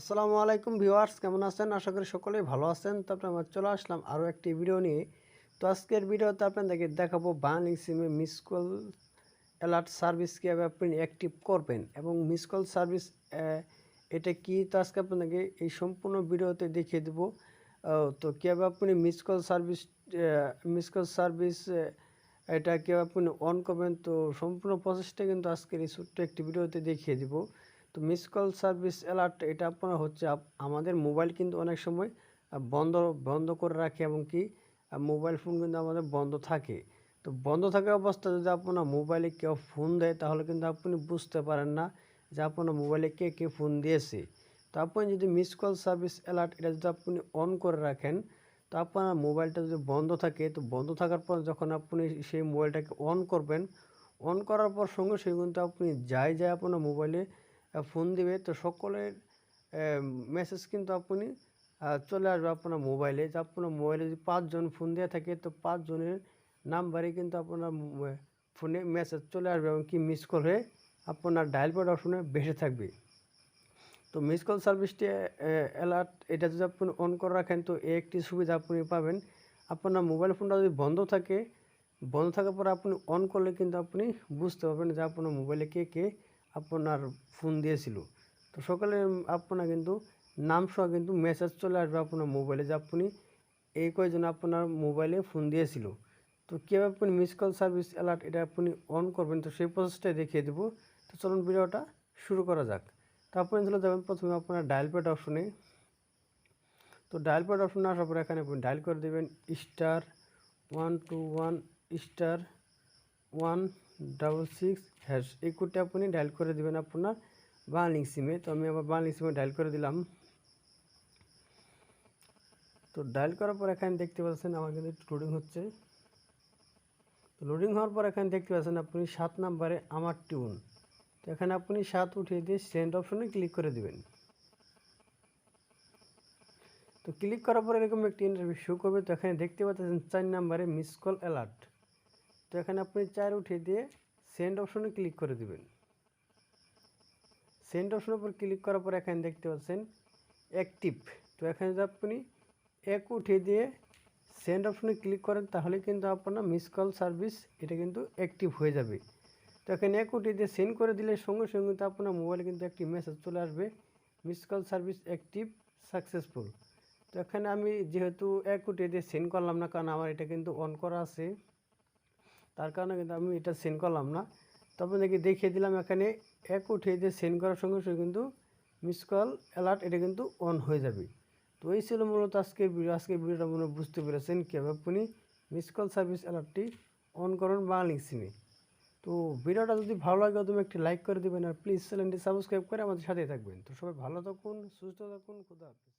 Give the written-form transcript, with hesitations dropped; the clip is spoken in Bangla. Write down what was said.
আসসালামু আলাইকুম ভিউয়ার্স, কেমন আছেন? আশা করি সকলেই ভালো আছেন। তারপরে আমরা চলে আসলাম আরও একটি ভিডিও নিয়ে। তো আজকের ভিডিওতে আপনাদেরকে দেখাবো বাংলালিংক সিমে মিস কল অ্যালার্ট সার্ভিস কীভাবে আপনি অ্যাক্টিভ করবেন এবং মিস কল সার্ভিস এটা কি, তো আজকে আপনাদেরকে এই সম্পূর্ণ ভিডিওতে দেখিয়ে দেবো। তো কীভাবে আপনি মিস কল সার্ভিস এটা কীভাবে আপনি অন করবেন, তো সম্পূর্ণ প্রসেসটা কিন্তু আজকের এই ছোট্ট একটি ভিডিওতে দেখিয়ে দিব। তো মিস কল সার্ভিস অ্যালার্ট এটা আপনার হচ্ছে আমাদের মোবাইল কিন্তু অনেক সময় বন্ধ বন্ধ করে রাখে, এবং কি মোবাইল ফোন কিন্তু আমাদের বন্ধ থাকে। তো বন্ধ থাকা অবস্থায় যদি আপনার মোবাইলে কেউ ফোন দেয়, তাহলে কিন্তু আপনি বুঝতে পারেন না যে আপনার মোবাইলে কে কে ফোন দিয়েছে। তো আপনি যদি মিস কল সার্ভিস অ্যালার্ট এটা যদি আপনি অন করে রাখেন, তো আপনার মোবাইলটা যদি বন্ধ থাকে, তো বন্ধ থাকার পর যখন আপনি সেই মোবাইলটাকে অন করবেন, অন করার পর সঙ্গে সঙ্গে কিন্তু আপনি যাই আপনার মোবাইলে ফোন দিবে, তো সকলের মেসেজ কিন্তু আপনি চলে আসবে আপনার মোবাইলে। যে আপনার মোবাইলে যদি 5 জন ফোন দিয়ে থাকে, তো 5 জনের নাম্বারে কিন্তু আপনার ফোনে মেসেজ চলে আসবে, এবং কি মিস কল হয়ে আপনার ডায়াল প্যাড অপশনে ভেসে থাকবে। তো মিস কল সার্ভিসটি অ্যালার্ট এটা যদি আপনি অন করে রাখেন, তো এই একটি সুবিধা আপনি পাবেন। আপনার মোবাইল ফোনটা যদি বন্ধ থাকে, বন্ধ থাকার পর আপনি অন করলে কিন্তু আপনি বুঝতে পারবেন যে আপনার মোবাইলে কে কে আপনার ফোন দিয়েছিল। তো সকালে আপনার কিন্তু নাম সহ কিন্তু মেসেজ চলে আসবে আপনার মোবাইলে যে আপনি এই কয়জন আপনার মোবাইলে ফোন দিয়েছিল। তো কীভাবে আপনি মিস কল সার্ভিস অ্যালার্ট এটা আপনি অন করবেন, তো সেই প্রসেসটাই দেখিয়ে দেবো। তো চলুন ভিডিওটা শুরু করা যাক। তো আপনি চলে যাবেন প্রথমে আপনার ডায়াল প্যাড অপশনে। তো ডায়াল প্যাড অপশনে আসার পর এখানে আপনি ডায়াল করে দেবেন *121*166# এই কোডটা আপনি ডায়াল করে দেবেন আপনার বাংলালিংক সিমে। তো আমি আমার বাংলালিংক সিমে ডায়াল করে দিলাম। তো ডায়াল করার পর এখানে দেখতে পাচ্ছেন আমার কিন্তু একটু লোডিং হচ্ছে। তো লোডিং হওয়ার পর এখানে দেখতে পাচ্ছেন আপনি 7 নাম্বারে আমার টিউন। তো এখানে আপনি 7 উঠিয়ে দিয়ে সেন্ড অপশনে ক্লিক করে দেবেন। তো ক্লিক করার পর এরকম একটি ইন্টারভিউ শো করবে। তো এখানে দেখতে পাচ্ছেন 4 নাম্বারে মিস কল অ্যালার্ট। তো এখানে আপনি 4 উঠিয়ে দিয়ে সেন্ড অপশনে ক্লিক করে দেবেন। সেন্ড অপশনের উপর ক্লিক করার পর এখানে দেখতে পাচ্ছেন অ্যাক্টিভ। তো এখানে যদি আপনি 1 উঠিয়ে দিয়ে সেন্ড অপশনে ক্লিক করেন, তাহলে কিন্তু আপনার মিস কল সার্ভিস এটা কিন্তু অ্যাক্টিভ হয়ে যাবে। তো এখানে 1 উঠিয়ে দিয়ে সেন্ড করে দিলে সঙ্গে সঙ্গে কিন্তু আপনার মোবাইলে কিন্তু একটি মেসেজ চলে আসবে, miss call service active successful. তো এখানে আমি যেহেতু 1 উঠিয়ে দিয়ে সেন্ড করলাম না, কারণ আমার এটা কিন্তু অন করা আছে, তার কারণে কিন্তু আমি এটা সেন্ড করলাম না। তবে নাকি দেখিয়ে দিলাম এখানে 1 উঠিয়ে দিয়ে সেন্ড করার সঙ্গে সঙ্গে কিন্তু মিস কল অ্যালার্ট এটা কিন্তু অন হয়ে যাবে। তো এই ছিল মূলত আজকের ভিডিওটা মনে বুঝতে পেরেছেন কীভাবে আপনি মিস কল সার্ভিস অ্যালার্টটি অন করুন বাংলালিংক সিমে। তো ভিডিওটা যদি ভালো লাগে তুমি একটি লাইক করে দেবেন, আর প্লিজ চ্যানেলটি সাবস্ক্রাইব করে আমাদের সাথেই থাকবেন। তো সবাই ভালো থাকুন, সুস্থ থাকুন, খুদা হাফেজ।